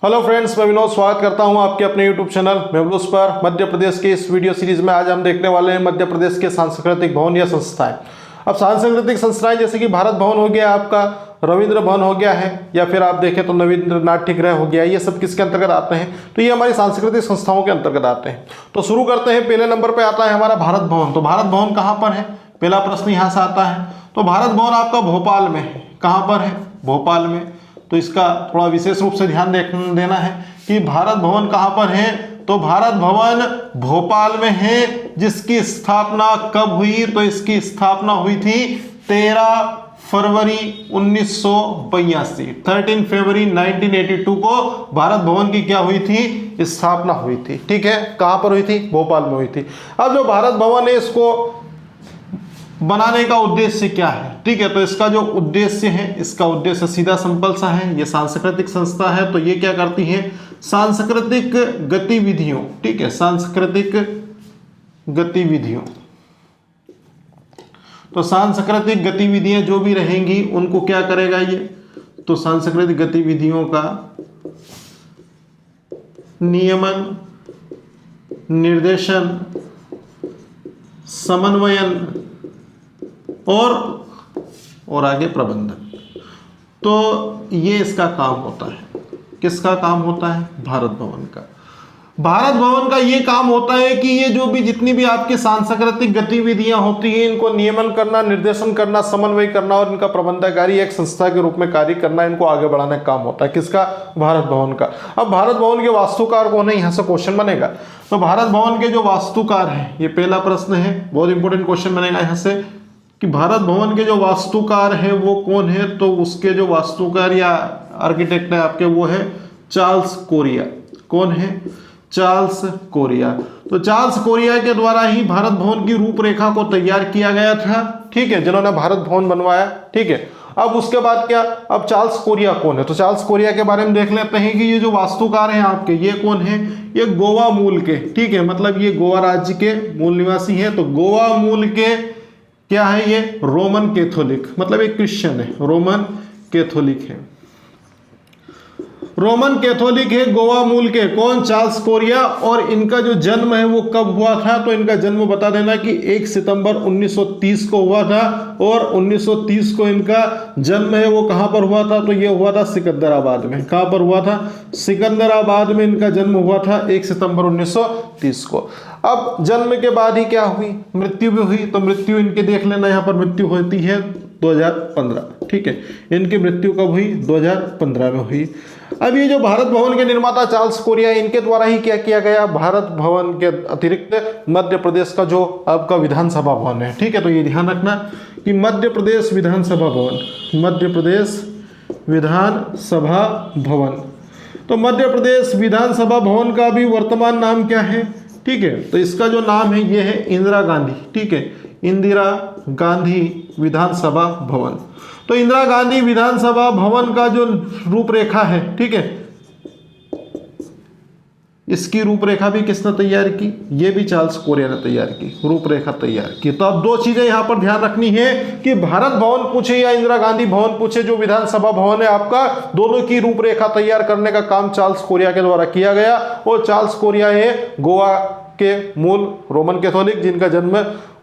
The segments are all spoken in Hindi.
हेलो फ्रेंड्स, मैं विनोद स्वागत करता हूं आपके अपने यूट्यूब चैनल मेवलूस पर। मध्य प्रदेश के इस वीडियो सीरीज में आज हम देखने वाले हैं मध्य प्रदेश के सांस्कृतिक भवन या संस्थाएं। अब सांस्कृतिक संस्थाएं जैसे कि भारत भवन हो गया, आपका रविंद्र भवन हो गया है, या फिर आप देखें तो नवीन्द्र नाट्यगृह हो गया, ये सब किसके अंतर्गत आते हैं? तो ये हमारी सांस्कृतिक संस्थाओं के अंतर्गत आते हैं। तो शुरू करते हैं। पहले नंबर पर आता है हमारा भारत भवन। तो भारत भवन कहाँ पर है? पहला प्रश्न यहाँ से आता है। तो भारत भवन आपका भोपाल में है। कहाँ पर है? भोपाल में। तो इसका थोड़ा विशेष रूप से ध्यान देना है कि भारत भवन कहाँ पर है। तो भारत भवन भोपाल में है, जिसकी स्थापना कब हुई? तो इसकी स्थापना हुई थी 13 फरवरी 1982। 13 फरवरी 1982 को भारत भवन की क्या हुई थी? स्थापना हुई थी। ठीक है, कहाँ पर हुई थी? भोपाल में हुई थी। अब जो भारत भवन है, इसको बनाने का उद्देश्य क्या है? ठीक है, तो इसका जो उद्देश्य है, इसका उद्देश्य सीधा सिंपल सा है। ये सांस्कृतिक संस्था है, तो ये क्या करती है? सांस्कृतिक गतिविधियों, ठीक है, सांस्कृतिक गतिविधियों। तो सांस्कृतिक गतिविधियां जो भी रहेंगी उनको क्या करेगा ये? तो सांस्कृतिक गतिविधियों का नियमन, निर्देशन, समन्वयन और आगे प्रबंधन। तो ये इसका काम होता है। किसका काम होता है? भारत भवन का। भारत भवन का ये काम होता है कि ये जो भी जितनी भी आपकी सांस्कृतिक गतिविधियां होती हैं, इनको नियमन करना, निर्देशन करना, समन्वय करना और इनका प्रबंधकारी एक संस्था के रूप में कार्य करना, इनको आगे बढ़ाने का काम होता है। किसका? भारत भवन का। अब भारत भवन के वास्तुकार कौन है? यहाँ से क्वेश्चन बनेगा। तो भारत भवन के जो वास्तुकार है, ये पहला प्रश्न है, बहुत इंपॉर्टेंट क्वेश्चन बनेगा यहाँ से कि भारत भवन के जो वास्तुकार है वो कौन है? तो उसके जो वास्तुकार या आर्किटेक्ट है आपके, वो है चार्ल्स कोरिया। कौन है? Charles Korea. तो चार्ल्स कोरिया के द्वारा ही भारत भवन की रूपरेखा को तैयार किया गया था। ठीक है, जिन्होंने भारत भवन बनवाया। ठीक है, अब उसके बाद क्या? अब चार्ल्स कोरिया कौन है? तो चार्ल्स कोरिया के बारे में देख लेते हैं कि ये जो वास्तुकार हैं आपके, ये कौन है? ये गोवा मूल के, ठीक है, मतलब ये गोवा राज्य के मूल निवासी हैं। तो गोवा मूल के क्या है? ये रोमन कैथोलिक, मतलब एक क्रिश्चियन है, रोमन कैथोलिक है, रोमन कैथोलिक है, गोवा मूल के। कौन? Charles Korea. और इनका जो जन्म है वो कब हुआ था? तो इनका जन्म बता देना कि 1 सितंबर 1930 को हुआ था। और 1930 को इनका जन्म है वो कहाँ पर हुआ था? तो ये हुआ था सिकंदराबाद में। कहाँ पर हुआ था? सिकंदराबाद में इनका जन्म हुआ था 1 सितंबर 1930 को। अब जन्म के बाद ही क्या हुई? मृत्यु भी हुई। तो मृत्यु इनके देख लेना, यहाँ पर मृत्यु होती है 2015। ठीक है, इनकी मृत्यु कब हुई? 2015 में हुई। अब ये जो भारत भवन के निर्माता चार्ल्स कोरिया, इनके द्वारा ही क्या किया गया? भारत भवन के अतिरिक्त मध्य प्रदेश का जो आपका विधानसभा भवन है, ठीक है, तो ये ध्यान रखना कि मध्य प्रदेश विधानसभा भवन, मध्य प्रदेश विधानसभा भवन। तो मध्य प्रदेश विधानसभा भवन का भी वर्तमान नाम क्या है? ठीक है, तो इसका जो नाम है ये है इंदिरा गांधी। ठीक है, इंदिरा गांधी विधानसभा भवन। तो इंदिरा गांधी विधानसभा भवन का जो रूपरेखा है, ठीक है, इसकी रूपरेखा भी किसने तैयार की? ये भी चार्ल्स कोरिया ने तैयार की, रूपरेखा तैयार की। तो अब दो चीजें यहां पर ध्यान रखनी है कि भारत भवन पूछे या इंदिरा गांधी भवन पूछे, जो विधानसभा भवन है आपका, दोनों की रूपरेखा तैयार करने का काम चार्ल्स कोरिया के द्वारा किया गया। और चार्ल्स कोरिया है गोवा के मूल रोमन कैथोलिक, जिनका जन्म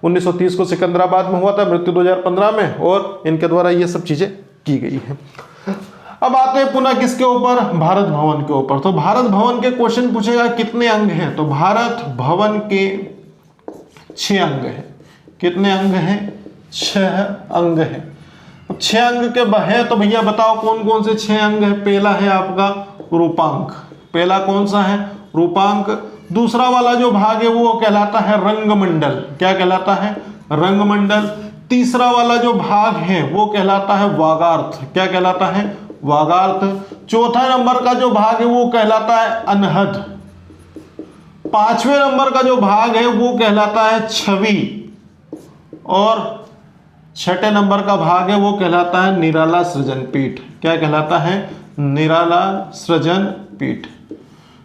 1930 को सिकंदराबाद में हुआ था, मृत्यु 2015 में, और इनके द्वारा ये सब चीजें की गई हैं। अब आते हैं पुनः किसके ऊपर? भारत भवन के ऊपर। तो भारत भवन के क्वेश्चन पूछेगा कितने अंग हैं? तो भारत भवन के 6 अंग हैं। कितने अंग हैं? 6 अंग हैं। अब 6 अंग के है तो भैया बताओ कौन कौन से 6 अंग है? पहला है आपका रूपांक। पहला कौन सा है? रूपांक। दूसरा वाला जो भाग है वो कहलाता है रंगमंडल। क्या कहलाता है? रंगमंडल। तीसरा वाला जो भाग है वो कहलाता है वागार्थ। क्या कहलाता है? वागार्थ। चौथा नंबर का जो भाग है वो कहलाता है अनहद। 5वें नंबर का जो भाग है वो कहलाता है छवि। और 6ठे नंबर का भाग है वो कहलाता है निराला सृजन पीठ। क्या कहलाता है? निराला सृजन पीठ।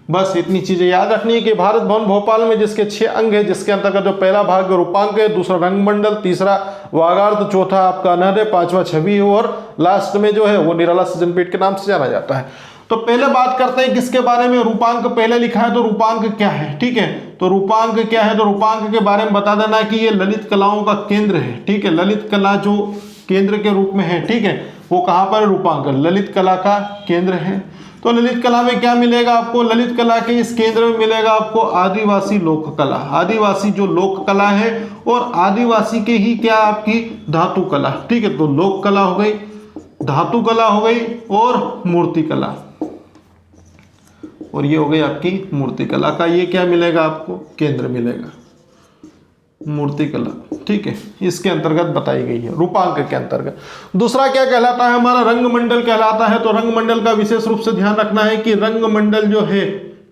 बस इतनी चीजें याद रखनी है कि भारत भवन भोपाल में जिसके 6 अंग है, जिसके अंतर्गत जो पहला भाग रूपांक है, दूसरा रंगमंडल, तीसरा वागार्थ, चौथा आपका अनहद है, 5वां छवि है और लास्ट में जो है वो निराला सृजन पीठ के नाम से जाना जाता है। तो पहले बात करते हैं किसके बारे में, रूपांक पहले लिखा है तो रूपांक क्या है, ठीक है। तो रूपांक क्या है, तो रूपांक के बारे में बता देना कि ये ललित कलाओं का केंद्र है, ठीक है। ललित कला जो केंद्र के रूप में है, ठीक है, वो कहाँ पर, रूपांक ललित कला का केंद्र है। तो ललित कला में क्या मिलेगा आपको, ललित कला के इस केंद्र में मिलेगा आपको आदिवासी लोक कला, आदिवासी जो लोक कला है, और आदिवासी के ही क्या आपकी धातु कला, ठीक है। तो लोक कला हो गई, धातु कला हो गई, और मूर्ति कला, और ये हो गई आपकी मूर्ति कला का ये क्या मिलेगा आपको, केंद्र मिलेगा, मूर्ति कला, ठीक है। इसके अंतर्गत बताई गई है रूपांक के अंतर्गत। दूसरा क्या कहलाता है हमारा, रंगमंडल कहलाता है। तो रंगमंडल का विशेष रूप से ध्यान रखना है कि रंगमंडल जो है,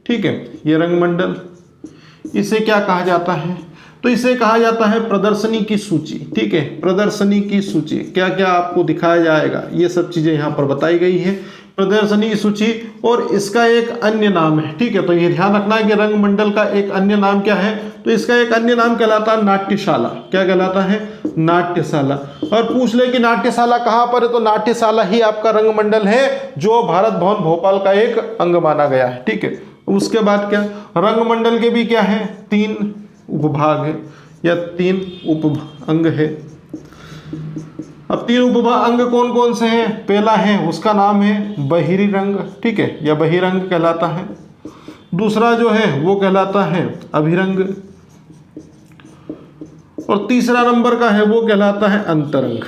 ठीक है, ये रंगमंडल, इसे क्या कहा जाता है, तो इसे कहा जाता है प्रदर्शनी की सूची, ठीक है। प्रदर्शनी की सूची क्या क्या आपको दिखाया जाएगा, ये सब चीजें यहाँ पर बताई गई है, प्रदर्शनी की सूची। और इसका एक अन्य नाम है, ठीक है। तो ये ध्यान रखना है कि रंगमंडल का एक अन्य नाम क्या है, तो इसका एक अन्य नाम कहलाता है नाट्यशाला। क्या कहलाता है, नाट्यशाला। और पूछ ले कि नाट्यशाला कहाँ पर है, तो नाट्यशाला ही आपका रंगमंडल है, जो भारत भवन भोपाल का एक अंग माना गया है, ठीक है। उसके बाद क्या, रंगमंडल के भी क्या है, 3 उपभाग है या 3 उप अंग है। अब 3 उपभाग अंग कौन कौन से हैं, पहला है उसका नाम है बहिरंग, ठीक है, या बहिरंग कहलाता है। दूसरा जो है वो कहलाता है अभिरंग, और तीसरा नंबर का है वो कहलाता है अंतरंग,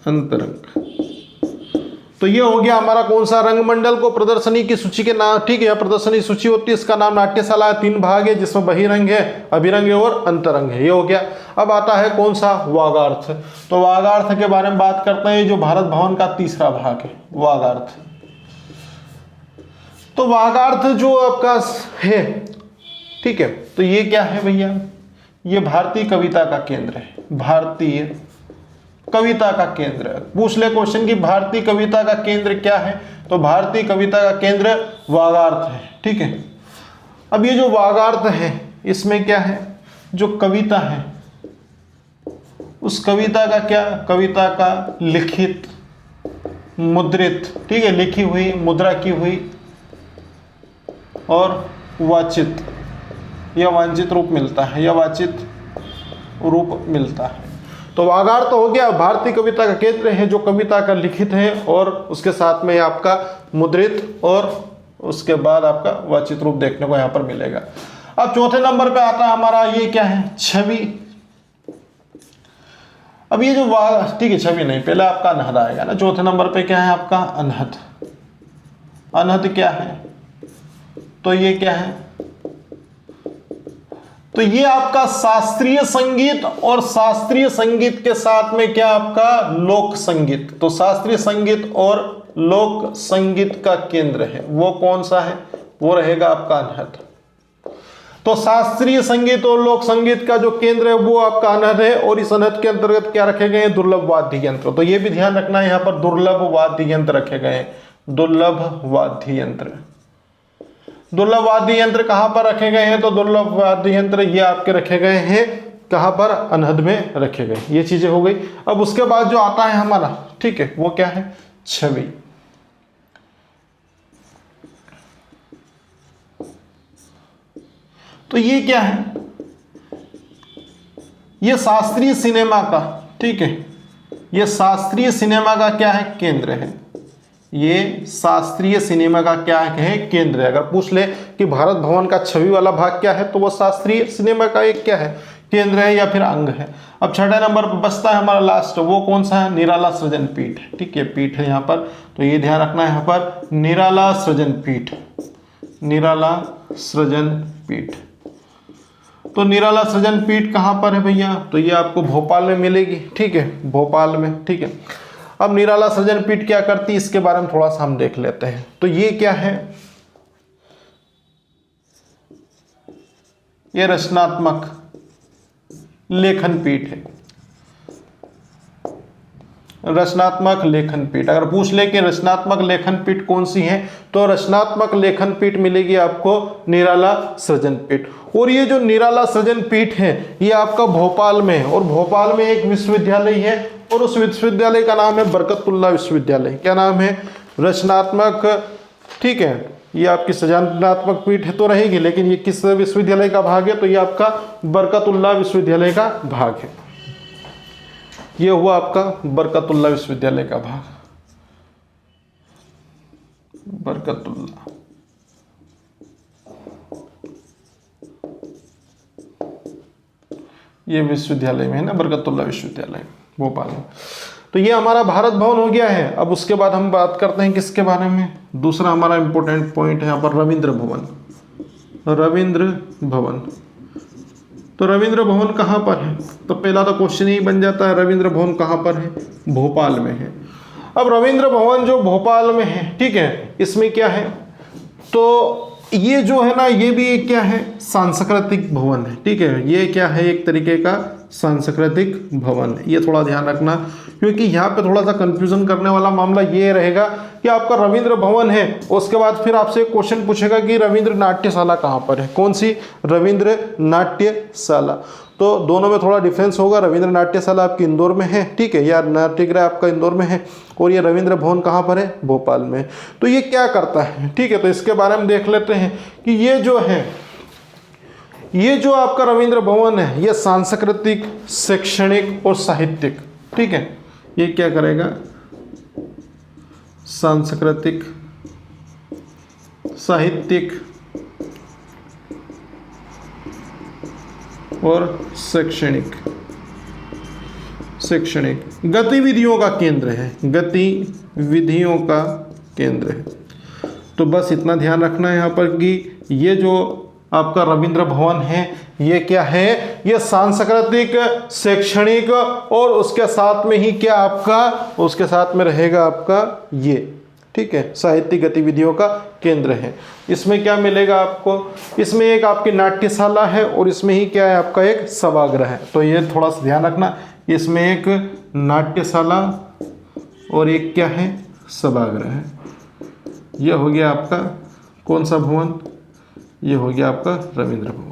अंतरंग। तो ये हो गया हमारा कौन सा, रंगमंडल को प्रदर्शनी की सूची के नाम, ठीक है, प्रदर्शनी सूची होती है, इसका नाम नाट्यशाला है। 3 भाग है जिसमें बहिरंग है, अभिरंग है और अंतरंग है, ये हो गया। अब आता है कौन सा, वागार्थ। तो वागार्थ के बारे में बात करते हैं, जो भारत भवन का तीसरा भाग है, वागार्थ। तो वागार्थ जो आपका है, ठीक है, तो ये क्या है भैया, ये भारतीय कविता का केंद्र है, भारतीय कविता का केंद्र। पूछ ले क्वेश्चन की भारतीय कविता का केंद्र क्या है, तो भारतीय कविता का केंद्र वागार्थ है, ठीक है। अब ये जो वागार्थ है, इसमें क्या है, जो कविता है, उस कविता का क्या, कविता का लिखित, मुद्रित, ठीक है, लिखी हुई, मुद्रा की हुई, और वाचित या वांछित रूप मिलता है, या वाचित रूप मिलता है। तो वागार्थ हो गया भारतीय कविता का केंद्र है, जो कविता का लिखित है, और उसके साथ में आपका मुद्रित, और उसके बाद आपका वाचित रूप देखने को यहाँ पर मिलेगा। अब चौथे नंबर पे आता है हमारा, ये क्या है, छवि। अब ये जो ठीक है, छवि नहीं, पहले आपका अनहद आएगा ना। चौथे नंबर पे क्या है आपका, अनहद। अनहद क्या है, तो ये क्या है, तो ये आपका शास्त्रीय संगीत, और शास्त्रीय संगीत के साथ में क्या आपका लोक संगीत। तो शास्त्रीय संगीत और लोक संगीत का केंद्र है, वो कौन सा है, वो रहेगा आपका अनहद। तो शास्त्रीय संगीत और लोक संगीत का जो केंद्र है वो आपका अनहद है, और इस अनहद के अंतर्गत क्या रखे गए हैं, दुर्लभ वाद्य यंत्र। तो ये भी ध्यान रखना है, यहाँ पर दुर्लभ वाद्य यंत्र रखे गए हैं, दुर्लभ वाद्य यंत्र। दुर्लभ वाद्य यंत्र कहां पर रखे गए हैं, तो दुर्लभ वाद्य यंत्र ये आपके रखे गए हैं कहां पर, अनहद में रखे गए। ये चीजें हो गई। अब उसके बाद जो आता है हमारा, ठीक है, वो क्या है, छवि। तो ये क्या है, ये शास्त्रीय सिनेमा का, ठीक है, ये शास्त्रीय सिनेमा का क्या है, केंद्र है। ये शास्त्रीय सिनेमा का क्या है, केंद्र है। अगर पूछ ले कि भारत भवन का छवि वाला भाग क्या है, तो वो शास्त्रीय सिनेमा का एक क्या है, केंद्र है या फिर अंग है। अब छठे नंबर पर बचता है हमारा लास्ट, वो कौन सा है, निराला सृजन पीठ, ठीक है, पीठ है यहाँ पर। तो ये ध्यान रखना है यहाँ पर, निराला सृजन पीठ, निराला सृजन पीठ। तो निराला सृजन पीठ कहाँ पर है भैया, तो ये आपको भोपाल में मिलेगी, ठीक है, भोपाल में, ठीक है। अब निराला सृजन पीठ क्या करती है, इसके बारे में थोड़ा सा हम देख लेते हैं। तो ये क्या है, ये रचनात्मक लेखन पीठ है, रचनात्मक लेखन पीठ। अगर पूछ ले कि रचनात्मक लेखन पीठ कौन सी है, तो रचनात्मक लेखन पीठ मिलेगी आपको निराला सृजन पीठ। और ये जो निराला सृजन पीठ है, ये आपका भोपाल में है, और भोपाल में एक विश्वविद्यालय है, और उस विश्वविद्यालय का नाम है बरकतुल्लाह विश्वविद्यालय। क्या नाम है, रचनात्मक ठीक है, ये आपकी सृजनात्मक पीठ है तो रहेगी, लेकिन ये किस विश्वविद्यालय का भाग है? तो ये आपका बरकतुल्लाह विश्वविद्यालय का भाग है। ये हुआ आपका बरकतुल्लाह विश्वविद्यालय का भाग, बरकतुल्लाह। ये विश्वविद्यालय में है ना, बरकतुल्लाह विश्वविद्यालय भोपाल में। तो ये हमारा भारत भवन हो गया है। अब उसके बाद हम बात करते हैं किसके बारे में? दूसरा हमारा इंपॉर्टेंट पॉइंट है यहाँ पर रविंद्र भवन। रविंद्र भवन, तो रविंद्र भवन कहाँ पर है? तो पहला तो क्वेश्चन ही बन जाता है, रविंद्र भवन कहाँ पर है? भोपाल में है। अब रविंद्र भवन जो भोपाल में है, ठीक है, इसमें क्या है? तो ये जो है ना, ये भी एक क्या है? सांस्कृतिक भवन है, ठीक है। ये क्या है? एक तरीके का सांस्कृतिक भवन है। ये थोड़ा ध्यान रखना, क्योंकि यहाँ पे थोड़ा सा कंफ्यूजन करने वाला मामला ये रहेगा कि आपका रविंद्र भवन है, उसके बाद फिर आपसे एक क्वेश्चन पूछेगा कि रविंद्र नाट्यशाला कहाँ पर है? कौन सी? रविंद्र नाट्यशाला। तो दोनों में थोड़ा डिफरेंस होगा। रविंद्र नाट्यशाला आपकी इंदौर में है, ठीक है, या नाट्यगृह आपका इंदौर में है, और ये रविंद्र भवन कहाँ पर है? भोपाल में। तो ये क्या करता है, ठीक है, तो इसके बारे में देख लेते हैं कि ये जो है, ये जो आपका रविंद्र भवन है, ये सांस्कृतिक, शैक्षणिक और साहित्यिक, ठीक है, ये क्या करेगा? सांस्कृतिक, साहित्यिक और शैक्षणिक गतिविधियों का केंद्र है, गतिविधियों का केंद्र है। तो बस इतना ध्यान रखना है यहाँ पर कि ये जो आपका रविंद्र भवन है, ये क्या है? ये सांस्कृतिक, शैक्षणिक और उसके साथ में ही क्या आपका, उसके साथ में रहेगा आपका ये, ठीक है, साहित्यिक गतिविधियों का केंद्र है। इसमें क्या मिलेगा आपको? इसमें एक आपकी नाट्यशाला है और इसमें ही क्या है? आपका एक सभागृह है। तो ये थोड़ा सा ध्यान रखना, इसमें एक नाट्यशाला और एक क्या है? सभागृह है। ये हो गया आपका कौन सा भवन? ये हो गया आपका रविंद्र भवन।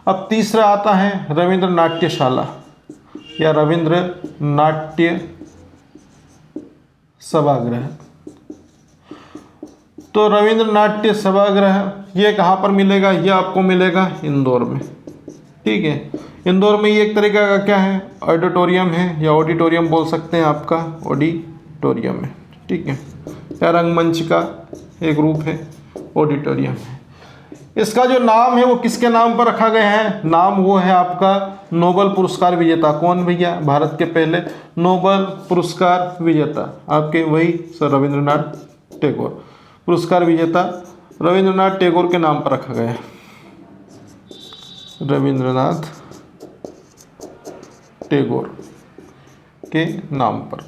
अब तीसरा आता है रविंद्र नाट्यशाला या रविंद्र नाट्य सभागृह। तो रविंद्र नाट्य सभागृह ये कहाँ पर मिलेगा? ये आपको मिलेगा इंदौर में, ठीक है। इंदौर में ये एक तरीका का क्या है? ऑडिटोरियम है, या ऑडिटोरियम बोल सकते हैं आपका, ऑडिटोरियम है, ठीक है, या रंगमंच का एक रूप है, ऑडिटोरियम है। इसका जो नाम है वो किसके नाम पर रखा गया है? नाम वो है आपका नोबेल पुरस्कार विजेता। कौन भैया? भारत के पहले नोबेल पुरस्कार विजेता आपके वही सर रविंद्रनाथ टैगोर। पुरस्कार विजेता रविंद्रनाथ टैगोर के नाम पर रखा गया है, रविंद्रनाथ टैगोर के नाम पर।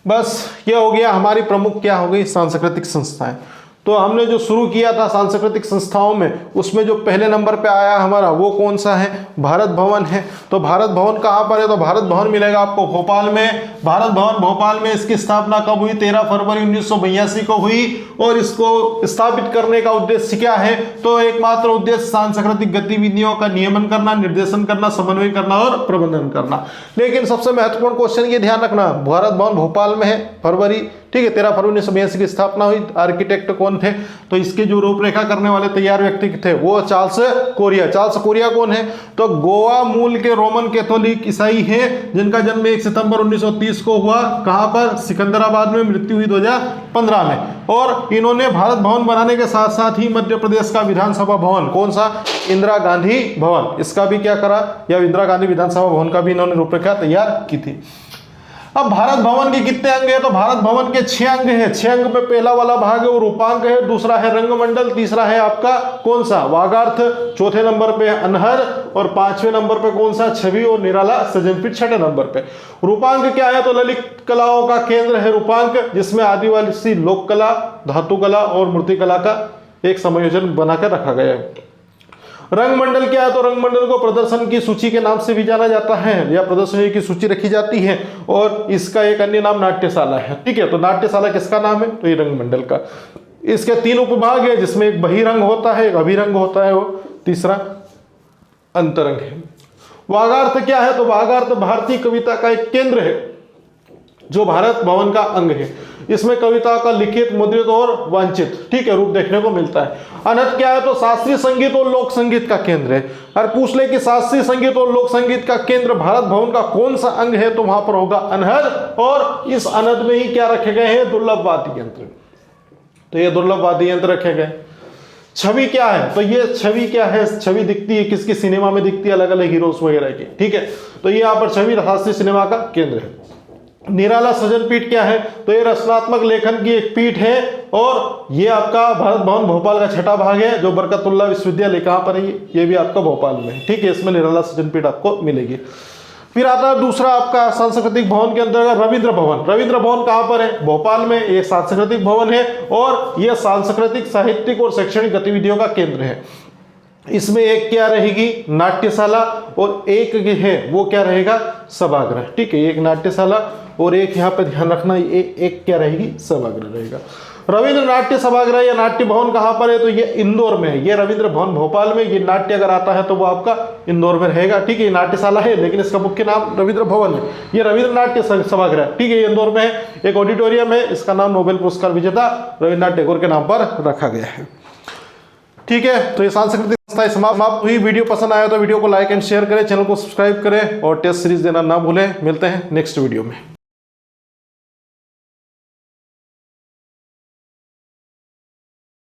बस ये हो गया हमारी प्रमुख क्या हो गई? सांस्कृतिक संस्थाएं। तो हमने जो शुरू किया था सांस्कृतिक संस्थाओं में, उसमें जो पहले नंबर पे आया हमारा वो कौन सा है? भारत भवन है। तो भारत भवन कहाँ पर है? तो भारत भवन मिलेगा आपको भोपाल में। भारत भवन भोपाल में, इसकी स्थापना कब हुई? 13 फरवरी 1982 को हुई। और इसको स्थापित करने का उद्देश्य क्या है? तो एकमात्र उद्देश्य सांस्कृतिक गतिविधियों का नियमन करना, निर्देशन करना, समन्वय करना और प्रबंधन करना। लेकिन सबसे महत्वपूर्ण क्वेश्चन ये ध्यान रखना, भारत भवन भोपाल में है, फरवरी, ठीक है, 13 फरवरी 1982 की स्थापना हुई। आर्किटेक्ट कौन थे? तो इसके जो रूपरेखा करने वाले तैयार व्यक्ति थे वो चार्ल्स कोरिया। चार्ल्स कोरिया कौन है? तो गोवा मूल के रोमन कैथोलिक ईसाई हैं, जिनका जन्म 1 सितंबर 1930 को हुआ। कहां पर? सिकंदराबाद में। मृत्यु हुई 2015 में। और इन्होंने भारत भवन बनाने के साथ साथ ही मध्य प्रदेश का विधानसभा भवन, कौन सा? इंदिरा गांधी भवन, इसका भी क्या करा? या इंदिरा गांधी विधानसभा भवन का भी इन्होंने रूपरेखा तैयार की थी। अब भारत भवन के कितने अंग है? तो भारत भवन के 6 अंग हैं। 6 अंग में पहला वाला भाग है वो रूपांक है, दूसरा है रंगमंडल, तीसरा है आपका कौन सा? वागार्थ, चौथे नंबर पे अनहर, और 5वें नंबर पे कौन सा? छवि और निराला सृजनपीठ 6ठे नंबर पे। रूपांक क्या है? तो ललित कलाओं का केंद्र है रूपांक, जिसमें आदिवासी लोक कला, धातु कला और मूर्तिकला का एक संयोजन बनाकर रखा गया है। रंगमंडल क्या है? तो रंगमंडल को प्रदर्शन की सूची के नाम से भी जाना जाता है, या प्रदर्शनी की सूची रखी जाती है, और इसका एक अन्य नाम नाट्यशाला है, ठीक है। तो नाट्यशाला किसका नाम है? तो ये रंगमंडल का। इसके 3 उपभाग है, जिसमें एक बहिरंग होता है, एक अभिरंग होता है, वो तीसरा अंतरंग है। वागार्थ क्या है? तो वागार्थ भारतीय कविता का एक केंद्र है, जो भारत भवन का अंग है। इसमें कविता का लिखित, मुद्रित और वांछित, ठीक है, रूप देखने को मिलता है। अनहद क्या है? तो शास्त्रीय संगीत और लोक संगीत का केंद्र है। और पूछ ले कि शास्त्रीय संगीत और लोक संगीत का केंद्र भारत भवन का कौन सा अंग है, तो वहां पर होगा अनहद। और इस अनहद में ही क्या रखे गए हैं? दुर्लभ वाद्य यंत्र। तो ये दुर्लभ वाद्य यंत्र रखे गए। छवि क्या है? तो ये छवि क्या है? छवि दिखती है किसकी? सिनेमा में दिखती है, अलग अलग हीरोज वगैरह की, ठीक है। तो ये यहाँ पर छवि शास्त्रीय सिनेमा का केंद्र है। निराला सृजन पीठ क्या है? तो ये रचनात्मक लेखन की एक पीठ है और ये आपका भारत भवन भोपाल का छठा भाग है। जो बरकतुल्लाह विश्वविद्यालय कहाँ पर है? ये भी आपका भोपाल में है, ठीक है। इसमें निराला सृजन पीठ आपको मिलेगी। फिर आता है दूसरा आपका सांस्कृतिक भवन के अंतर्गत रविंद्र भवन। रविंद्र भवन कहाँ पर है? भोपाल में। एक सांस्कृतिक भवन है और यह सांस्कृतिक, साहित्यिक और शैक्षणिक गतिविधियों का केंद्र है। इसमें एक क्या रहेगी? नाट्यशाला, और एक है वो क्या रहेगा? सभागृह, ठीक है। एक नाट्यशाला और एक यहाँ पे ध्यान रखना, एक क्या रहेगी? सभागृह रहेगा। रविंद्र नाट्य सभागृह या नाट्य भवन कहाँ पर है? तो ये इंदौर में है। ये रविंद्र भवन भोपाल में, ये नाट्य अगर आता है तो वो आपका इंदौर में रहेगा, ठीक है। ये नाट्यशाला है लेकिन इसका मुख्य नाम रविंद्र भवन है। ये रविंद्र नाट्य सभागृह, ठीक है, ये इंदौर में है। एक ऑडिटोरियम है, इसका नाम नोबेल पुरस्कार विजेता रविन्द्रनाथ टैगोर के नाम पर रखा गया है, ठीक है। तो ये सांस्कृतिक संस्थाएं समाप्त हुई। वीडियो पसंद आया तो वीडियो को लाइक एंड शेयर करें, चैनल को सब्सक्राइब करें और टेस्ट सीरीज देना ना भूलें। मिलते हैं नेक्स्ट वीडियो में।